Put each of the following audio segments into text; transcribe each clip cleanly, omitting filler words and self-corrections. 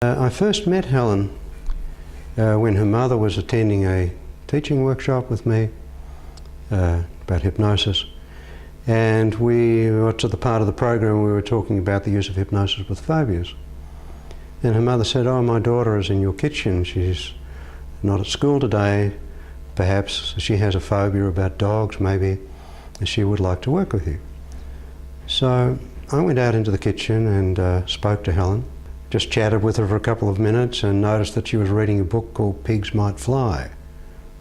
I first met Helen when her mother was attending a teaching workshop with me about hypnosis, and we got to the part of the program where we were talking about the use of hypnosis with phobias. And her mother said, "Oh, my daughter is in your kitchen. She's not at school today. Perhaps she has a phobia about dogs. Maybe she would like to work with you." So I went out into the kitchen and spoke to Helen. Just chatted with her for a couple of minutes and noticed that she was reading a book called Pigs Might Fly.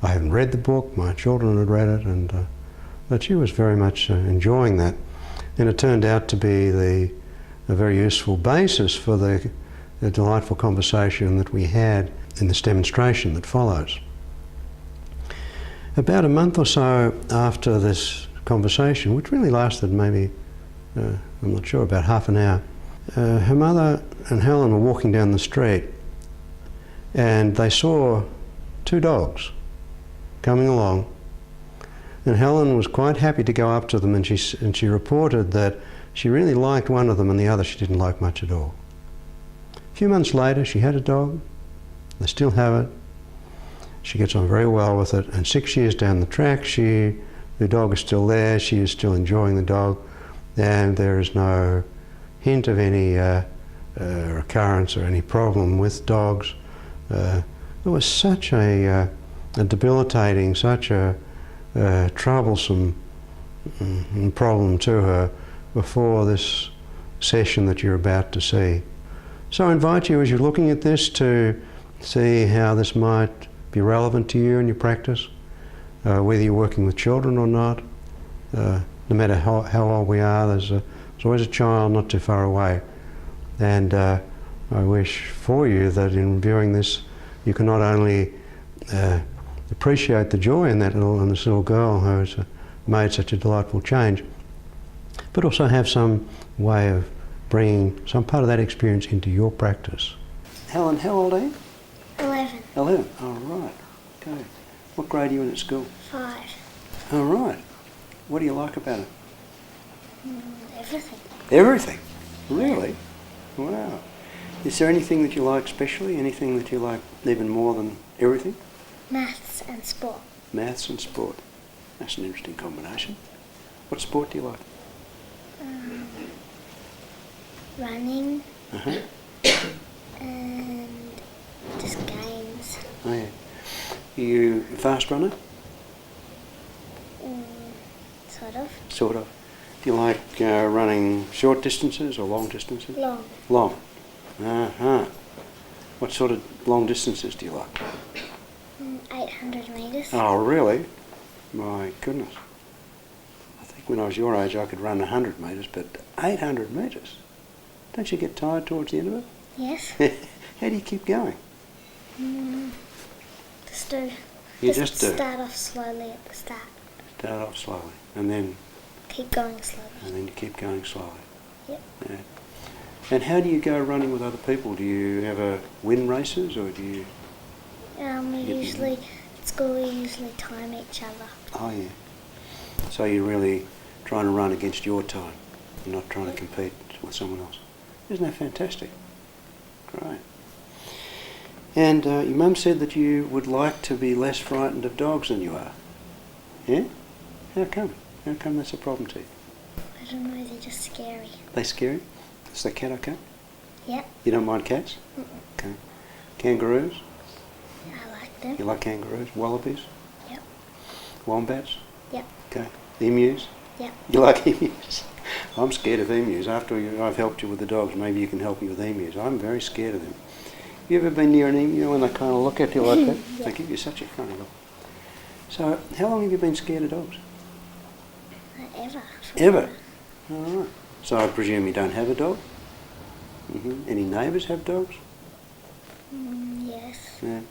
I hadn't read the book, my children had read it, but she was very much enjoying that. And it turned out to be a very useful basis for the delightful conversation that we had in this demonstration that follows. About a month or so after this conversation, which really lasted maybe, I'm not sure, about half an hour, her mother and Helen were walking down the street and they saw two dogs coming along, and Helen was quite happy to go up to them, and she reported that she really liked one of them and the other she didn't like much at all. A few months later she had a dog, they still have it, she gets on very well with it, and 6 years down the track the dog is still there, she is still enjoying the dog, and there is no hint of any recurrence or any problem with dogs. It was such a debilitating, such a troublesome problem to her before this session that you're about to see. So I invite you, as you're looking at this, to see how this might be relevant to you in your practice, whether you're working with children or not. No matter how old we are, there's always a child not too far away. And I wish for you that in viewing this, you can not only appreciate the joy in this little girl who has made such a delightful change, but also have some way of bringing some part of that experience into your practice. Helen, how old are you? 11. 11, all right, okay. What grade are you in at school? 5. All right. What do you like about it? Everything. Everything? Really? Wow. Is there anything that you like especially? Anything that you like even more than everything? Maths and sport. Maths and sport. That's an interesting combination. What sport do you like? Running. Uh-huh. And just games. Oh yeah. Are you a fast runner? Sort of. Sort of. Do you like running short distances or long distances? Long. Long. Uh-huh. What sort of long distances do you like? 800 metres. Oh, really? My goodness. I think when I was your age I could run 100 metres, but 800 metres? Don't you get tired towards the end of it? Yes. How do you keep going? Just do. You just do. Start off slowly at the start. Start off slowly, and then... Keep going slowly. And then you keep going slowly. Yep. Yeah. And how do you go running with other people? Do you ever win races, or do you... At school we usually time each other. Oh yeah. So you're really trying to run against your time, and not trying to compete with someone else. Isn't that fantastic? Great. And your mum said that you would like to be less frightened of dogs than you are. Yeah? How come? How come that's a problem to you? I don't know, they're just scary. They scary? Is the cat okay? Yep. You don't mind cats? Okay. Kangaroos? I like them. You like kangaroos? Wallabies? Yep. Wombats? Yep. Okay. Emus? Yep. You like emus? I'm scared of emus. After I've helped you with the dogs, maybe you can help me with emus. I'm very scared of them. You ever been near an emu when they kind of look at you like that? Yeah. They give you such a kind of look. So, how long have you been scared of dogs? Not ever. Ever? All right. So I presume you don't have a dog? Any neighbours have dogs? Yes. Yeah.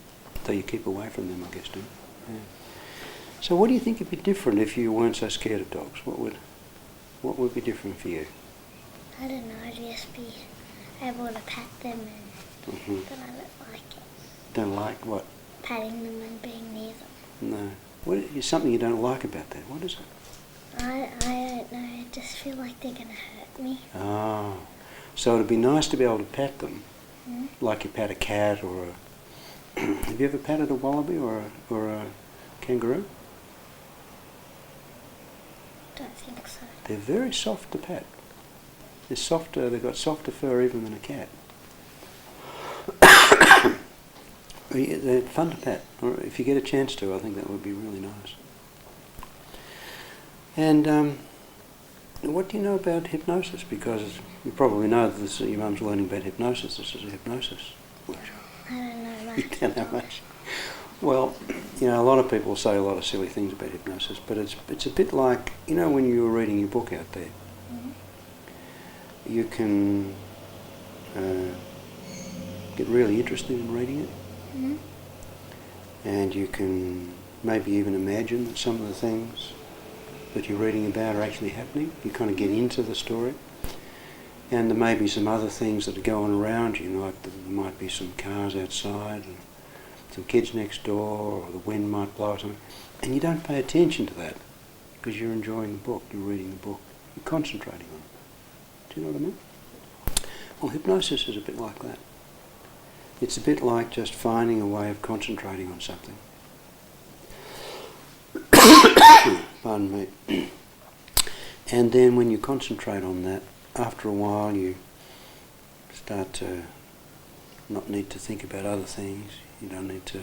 So you keep away from them, I guess, don't you? Yeah. So what do you think would be different if you weren't so scared of dogs? What would be different for you? I don't know, I'd just be able to pat them, and but I don't like it. Don't like what? Patting them and being near them. No. What is something you don't like about that? What is it? I don't know, I just feel like they're going to hurt me. Oh. So it'd be nice to be able to pat them, Like you pat a cat or a... Have you ever patted a wallaby or a kangaroo? Don't think so. They're very soft to pat. They've got softer fur even than a cat. They're fun to pat. Or if you get a chance to, I think that would be really nice. And what do you know about hypnosis? Because you probably know that your mum's learning about hypnosis. This is a hypnosis workshop. I don't know much. You don't know much. Well, you know, a lot of people say a lot of silly things about hypnosis, but it's a bit like, you know, when you were reading your book out there, you can get really interested in reading it, and you can maybe even imagine that some of the things that you're reading about are actually happening. You kind of get into the story, and there may be some other things that are going around you, like there might be some cars outside and some kids next door, or the wind might blow or something, and you don't pay attention to that because you're enjoying the book, you're reading the book, you're concentrating on it. Do you know what I mean? Well, hypnosis is a bit like that. It's a bit like just finding a way of concentrating on something. Pardon me. And then when you concentrate on that, after a while you start to not need to think about other things. You don't need to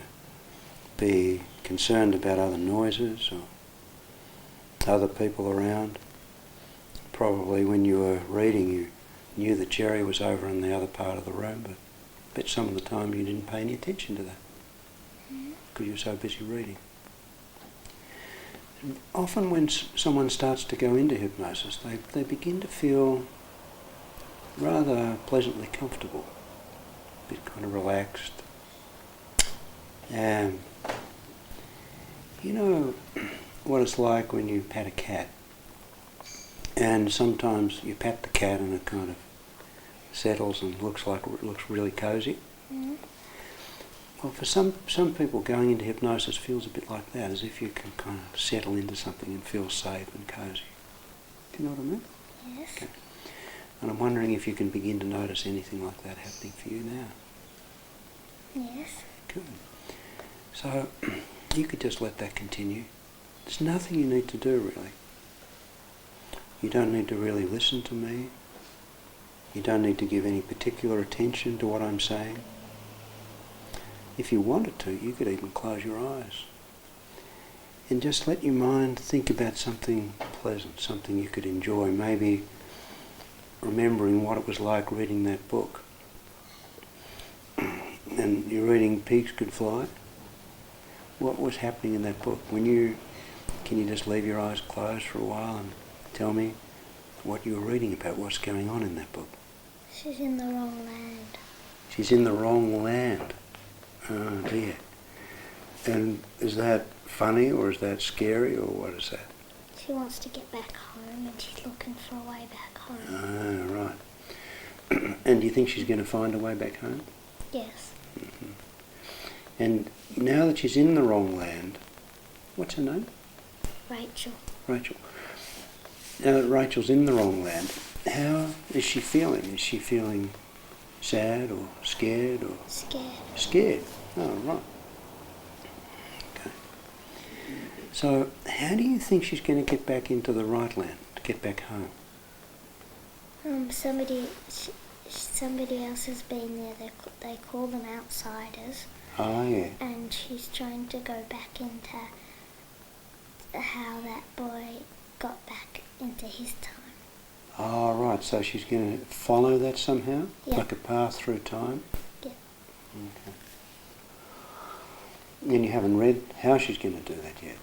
be concerned about other noises or other people around. Probably when you were reading you knew that Jerry was over in the other part of the room, but I bet some of the time you didn't pay any attention to that because you were so busy reading. Often when someone starts to go into hypnosis, they begin to feel rather pleasantly comfortable, a bit kind of relaxed. You know what it's like when you pat a cat, and sometimes you pat the cat and it kind of settles and looks really cozy. Well, for some people, going into hypnosis feels a bit like that, as if you can kind of settle into something and feel safe and cozy. Do you know what I mean? Yes. Okay. And I'm wondering if you can begin to notice anything like that happening for you now. Yes. Good. So you could just let that continue. There's nothing you need to do, really. You don't need to really listen to me. You don't need to give any particular attention to what I'm saying. If you wanted to, you could even close your eyes and just let your mind think about something pleasant, something you could enjoy, maybe remembering what it was like reading that book. And you're reading Pigs Could Fly. What was happening in that book? Can you just leave your eyes closed for a while and tell me what you were reading about, what's going on in that book? She's in the wrong land. She's in the wrong land. Oh dear. And is that funny or is that scary or what is that? She wants to get back home and she's looking for a way back home. Ah, right. And do you think she's going to find a way back home? Yes. Mm-hmm. And now that she's in the wrong land, what's her name? Rachel. Rachel. Now that Rachel's in the wrong land, how is she feeling? Is she feeling sad or scared or? Scared. Scared. Oh, right. Okay. So, how do you think she's going to get back into the right land, to get back home? Somebody else has been there. They call them outsiders. Oh, yeah. And she's trying to go back into how that boy got back into his time. Oh, right. So she's going to follow that somehow? Yeah. Like a path through time? Yeah. Okay. And you haven't read how she's going to do that yet.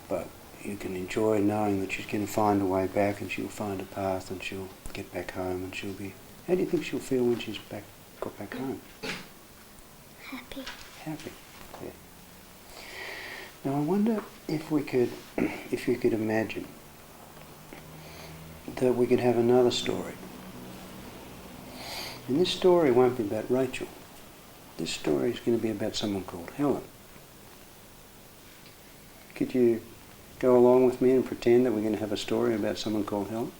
But you can enjoy knowing that she's going to find a way back and she'll find a path and she'll get back home and she'll be... How do you think she'll feel when she's got back home? Happy. Happy, yeah. Now I wonder if you could imagine that we could have another story. And this story won't be about Rachel. This story is going to be about someone called Helen. Could you go along with me and pretend that we're going to have a story about someone called Helen?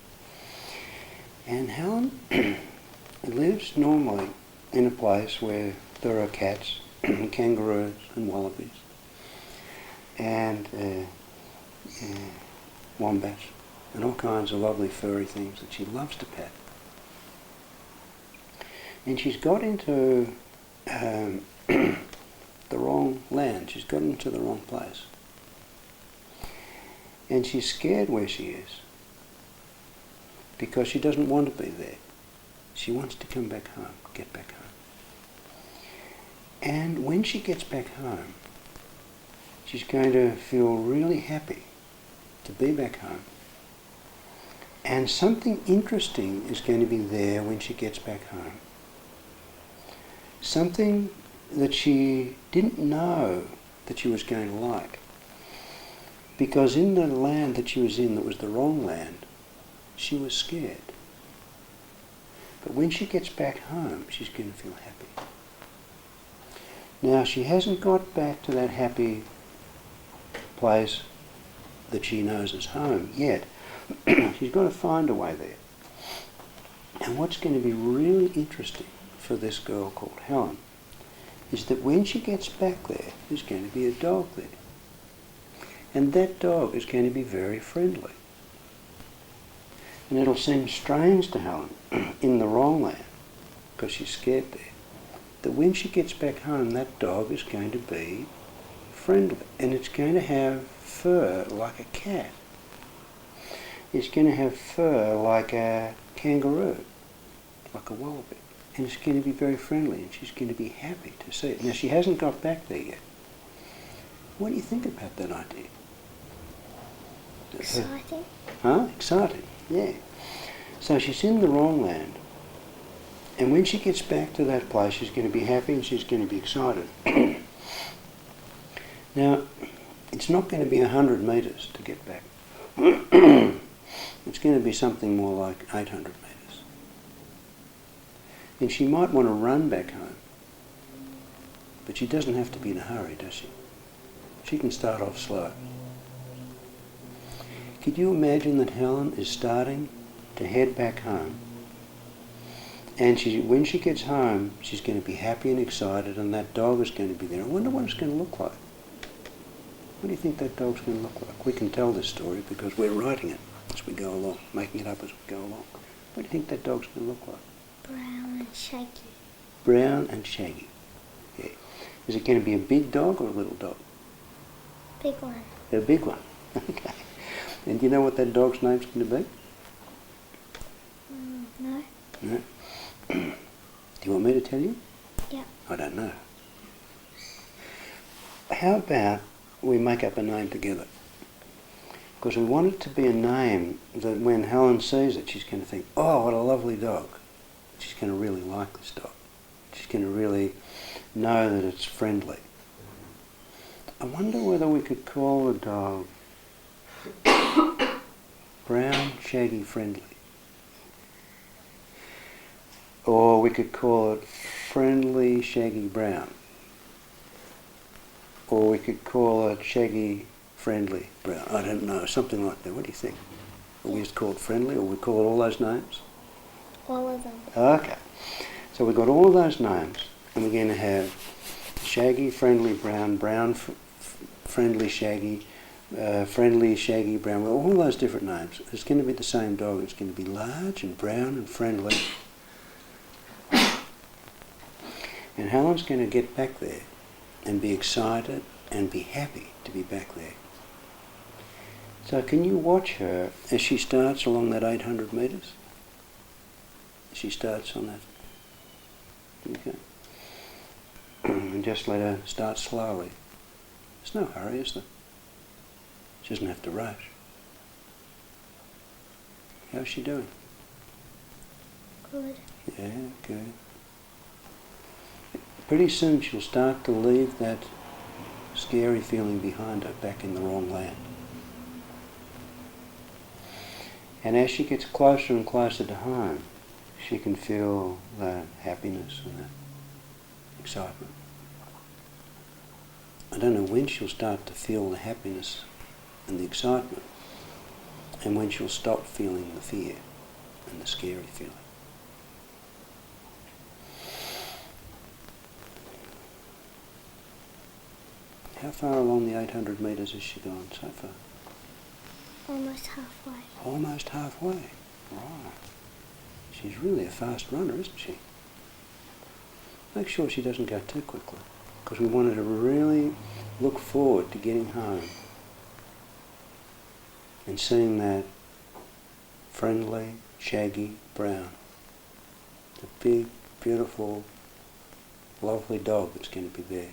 And Helen lives normally in a place where there are cats and kangaroos and wallabies and wombats and all kinds of lovely furry things that she loves to pet. And she's got into the wrong land. She's got into the wrong place. And she's scared where she is because she doesn't want to be there. She wants to come back home, get back home. And when she gets back home, she's going to feel really happy to be back home. And something interesting is going to be there when she gets back home. Something that she didn't know that she was going to like. Because in the land that she was in that was the wrong land, she was scared. But when she gets back home, she's going to feel happy. Now, she hasn't got back to that happy place that she knows as home yet. She's got to find a way there. And what's going to be really interesting for this girl called Helen is that when she gets back there, there's going to be a dog there. And that dog is going to be very friendly. And it'll seem strange to Helen in the wrong land, because she's scared there, that when she gets back home, that dog is going to be friendly. And it's going to have fur like a cat. It's going to have fur like a kangaroo, like a wallaby. And it's going to be very friendly, and she's going to be happy to see it. Now, she hasn't got back there yet. What do you think about that idea? Exciting. Huh? Exciting, yeah. So she's in the wrong land. And when she gets back to that place, she's going to be happy and she's going to be excited. Now, it's not going to be 100 metres to get back. It's going to be something more like 800 metres. And she might want to run back home. But she doesn't have to be in a hurry, does she? She can start off slow. Could you imagine that Helen is starting to head back home? And when she gets home, she's going to be happy and excited, and that dog is going to be there. I wonder what it's going to look like. What do you think that dog's going to look like? We can tell this story because we're writing it as we go along, making it up as we go along. What do you think that dog's going to look like? Brown and shaggy. Brown and shaggy. Yeah. Is it going to be a big dog or a little dog? Big one. A big one. Okay. And do you know what that dog's name's going to be? No. No? Do you want me to tell you? Yeah. I don't know. How about we make up a name together? Because we want it to be a name that when Helen sees it, she's going to think, oh, what a lovely dog. She's going to really like this dog. She's going to really know that it's friendly. I wonder whether we could call the dog Brown, Shaggy, Friendly. Or we could call it Friendly, Shaggy, Brown. Or we could call it Shaggy, Friendly, Brown. I don't know, something like that. What do you think? Or we just call it Friendly, or we call it all those names? All of them. Okay. So we've got all of those names, and we're going to have Shaggy, Friendly, Brown, Brown, Friendly, Shaggy, Friendly, Shaggy, Brown, well, all those different names. It's going to be the same dog. It's going to be large and brown and friendly. And Helen's going to get back there and be excited and be happy to be back there. So can you watch her as she starts along that 800 metres? She starts on that. Okay. And just let her start slowly. There's no hurry, is there? She doesn't have to rush. How's she doing? Good. Yeah, good. Pretty soon she'll start to leave that scary feeling behind her back in the wrong land. And as she gets closer and closer to home, she can feel that happiness and that excitement. I don't know when she'll start to feel the happiness and the excitement, and when she'll stop feeling the fear and the scary feeling. How far along the 800 metres has she gone so far? Almost halfway. Almost halfway. Right. She's really a fast runner, isn't she? Make sure she doesn't go too quickly, because we want her to really look forward to getting home and seeing that friendly, shaggy brown. The big, beautiful, lovely dog that's going to be there.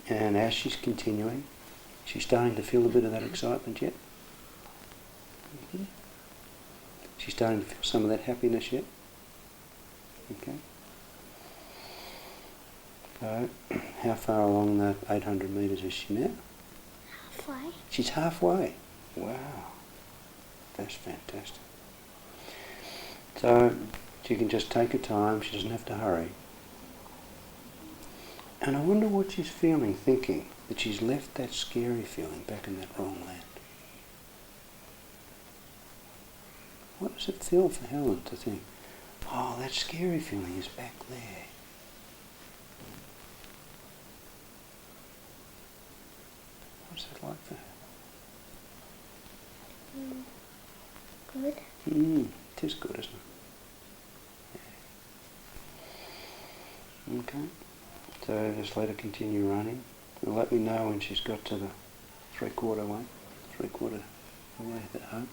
And as she's continuing, she's starting to feel a bit of that excitement yet? Mm-hmm. She's starting to feel some of that happiness yet? Okay. So, how far along that 800 metres is she now? Halfway. She's halfway. Wow. That's fantastic. So, she can just take her time, she doesn't have to hurry. And I wonder what she's feeling, thinking that she's left that scary feeling back in that wrong land. What does it feel for Helen to think, oh, that scary feeling is back there? What's that like for her? Good. It is good, isn't it? Yeah. Okay. So just let her continue running. And let me know when she's got to the three-quarter way home.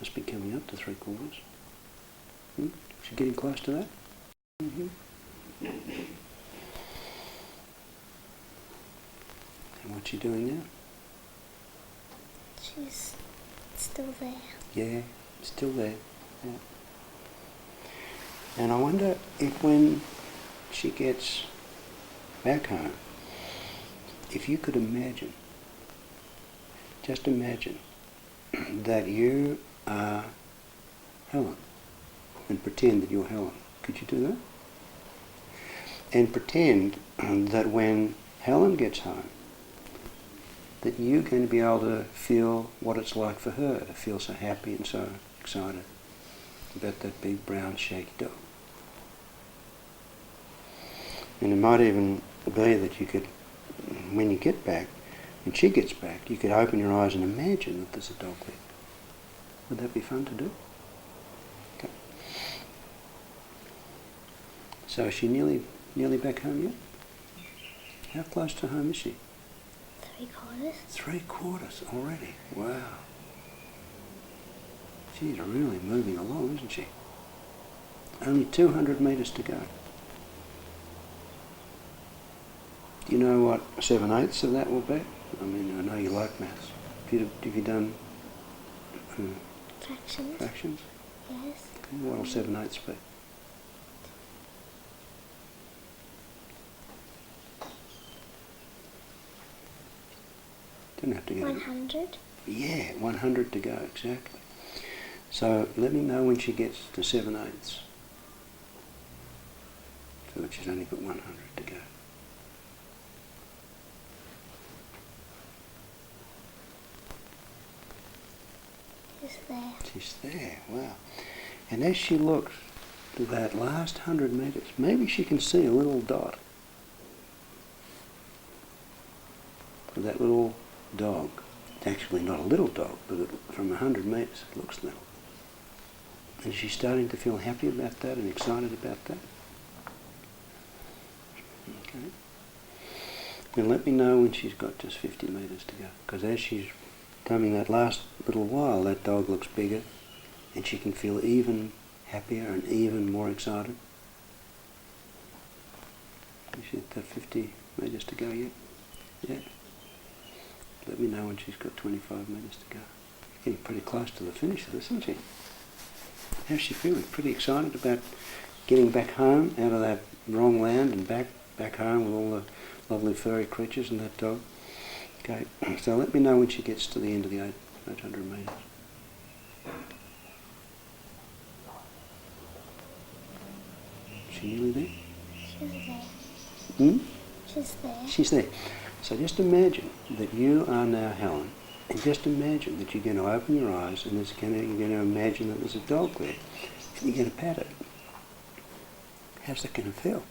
Must be coming up to 3/4. She's getting close to that. And what's she doing now? She's still there. Yeah, still there. Yeah. And I wonder if when she gets back home, if you could imagine, just imagine that you are Helen and pretend that you're Helen. Could you do that? And pretend that when Helen gets home, that you're going to be able to feel what it's like for her to feel so happy and so excited about that big brown shaggy dog. And it might even be that you could, when you get back, when she gets back, you could open your eyes and imagine that there's a dog there. Would that be fun to do? Okay. So is she nearly back home yet? How close to home is she? 3/4. 3/4 already. Wow. She's really moving along, isn't she? Only 200 metres to go. Do you know what 7/8 of that will be? I mean, I know you like maths. Have you done Fractions? Yes. Okay, what will 7/8 be? Don't have to get 100. Yeah, 100 to go, exactly. So let me know when she gets to 7/8. So that she's only got 100 to go. She's there. She's there, wow. And as she looks to that last 100 metres, maybe she can see a little dot. That little dog. It's actually not a little dog, but from 100 metres it looks little. And she's starting to feel happy about that and excited about that. Okay. And let me know when she's got just 50 metres to go. Because as she's coming that last little while, that dog looks bigger and she can feel even happier and even more excited. Is she at that 50 metres to go yet? Yeah. Let me know when she's got 25 metres to go. Getting pretty close to the finish of this, isn't she? How's she feeling? Pretty excited about getting back home out of that wrong land and back home with all the lovely furry creatures and that dog. Okay, so let me know when she gets to the end of the 800 metres. Is she nearly there? She's there. She's there. She's there. So just imagine that you are now Helen, and just imagine that you're going to open your eyes and you're going to imagine that there's a dog there, and you're going to pat it. How's that going to feel?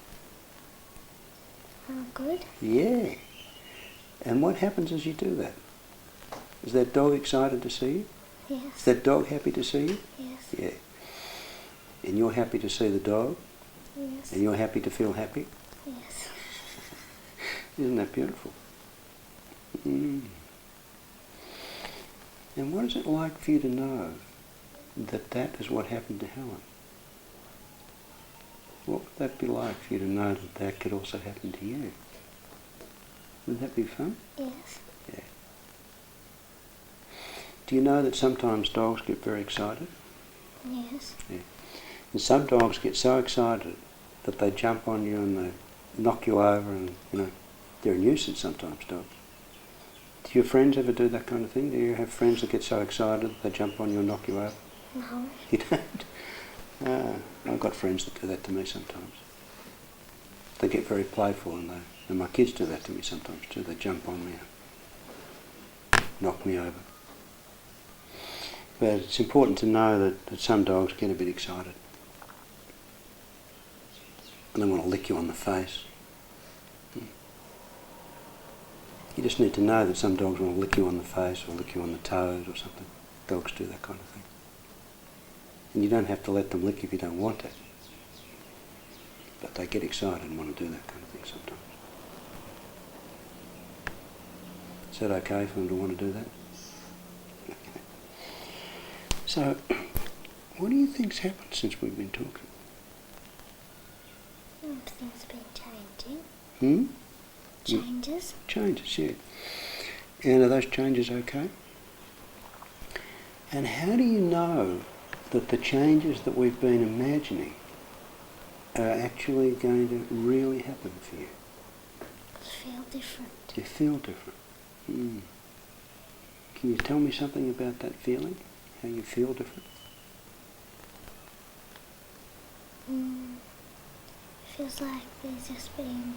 Oh, good. Yeah. And what happens as you do that? Is that dog excited to see you? Yes. Is that dog happy to see you? Yes. Yeah. And you're happy to see the dog? Yes. And you're happy to feel happy? Yes. Isn't that beautiful? Mm. And what is it like for you to know that that is what happened to Helen? What would that be like for you to know that that could also happen to you? Would that be fun? Yes. Yeah. Do you know that sometimes dogs get very excited? Yes. Yeah. And some dogs get so excited that they jump on you and they knock you over and, they're a nuisance sometimes, dogs. Do your friends ever do that kind of thing? Do you have friends that get so excited that they jump on you and knock you over? No. You don't? I've got friends that do that to me sometimes. They get very playful and my kids do that to me sometimes too. They jump on me and knock me over. But it's important to know that some dogs get a bit excited. And they want to lick you on the face. You just need to know that some dogs want to lick you on the face or lick you on the toes or something. Dogs do that kind of thing. And you don't have to let them lick you if you don't want to. But they get excited and want to do that kind of thing sometimes. Is that okay for them to want to do that? Okay. So, what do you think's happened since we've been talking? Things have been changing. Hmm? Changes? Changes, yeah. And are those changes okay? And how do you know that the changes that we've been imagining are actually going to really happen for you? I feel different. You feel different. Mm. Can you tell me something about that feeling? How you feel different? It feels like there's just been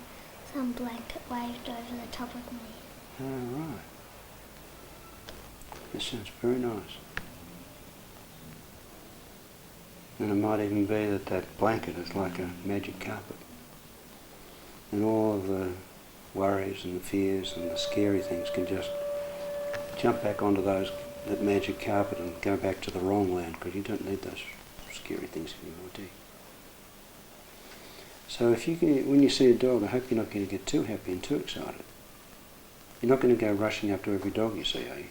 some blanket waved over the top of me. Oh, right. That sounds very nice. And it might even be that blanket is like a magic carpet. And all of the worries and the fears and the scary things can just jump back onto that magic carpet and go back to the wrong land, because you don't need those scary things anymore, do you? So when you see a dog, I hope you're not going to get too happy and too excited. You're not going to go rushing up to every dog you see, are you?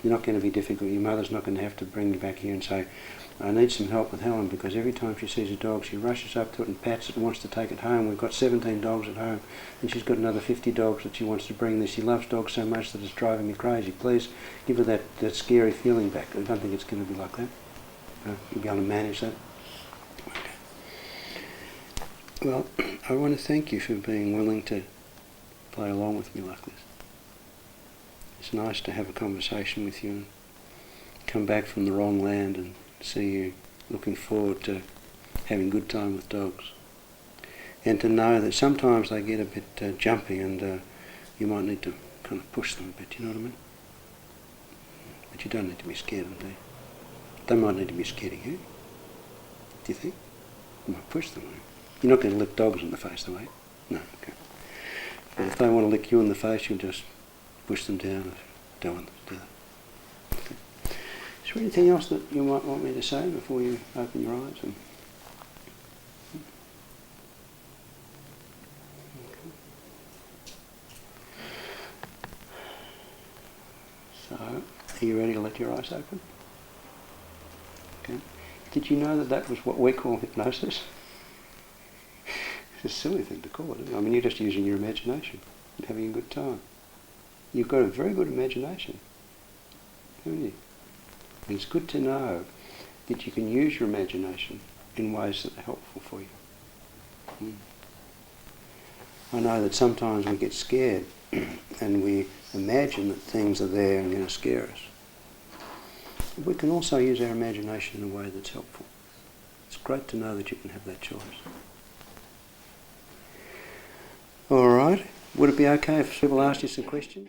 You're not going to be difficult. Your mother's not going to have to bring you back here and say, I need some help with Helen, because every time she sees a dog, she rushes up to it and pats it and wants to take it home. We've got 17 dogs at home, and she's got another 50 dogs that she wants to bring there. She loves dogs so much that it's driving me crazy. Please give her that scary feeling back. I don't think it's going to be like that. You'll be able to manage that. Okay. Well, I want to thank you for being willing to play along with me like this. It's nice to have a conversation with you and come back from the wrong land and see you looking forward to having a good time with dogs. And to know that sometimes they get a bit jumpy and you might need to kind of push them a bit, you know what I mean? But you don't need to be scared of them, do you? They might need to be scared of you. Do you think? You might push them, You're not going to lick dogs in the face, though, are you? No, okay. But if they want to lick you in the face, you'll just push them down and don't want them to do that. Okay. Is there anything else that you might want me to say before you open your eyes? Okay. So, are you ready to let your eyes open? Okay. Did you know that was what we call hypnosis? It's a silly thing to call it, isn't it? I mean, you're just using your imagination and having a good time. You've got a very good imagination, haven't you? And it's good to know that you can use your imagination in ways that are helpful for you. I know that sometimes we get scared and we imagine that things are there and going to scare us. But we can also use our imagination in a way that's helpful. It's great to know that you can have that choice. All right. Would it be okay if people asked you some questions?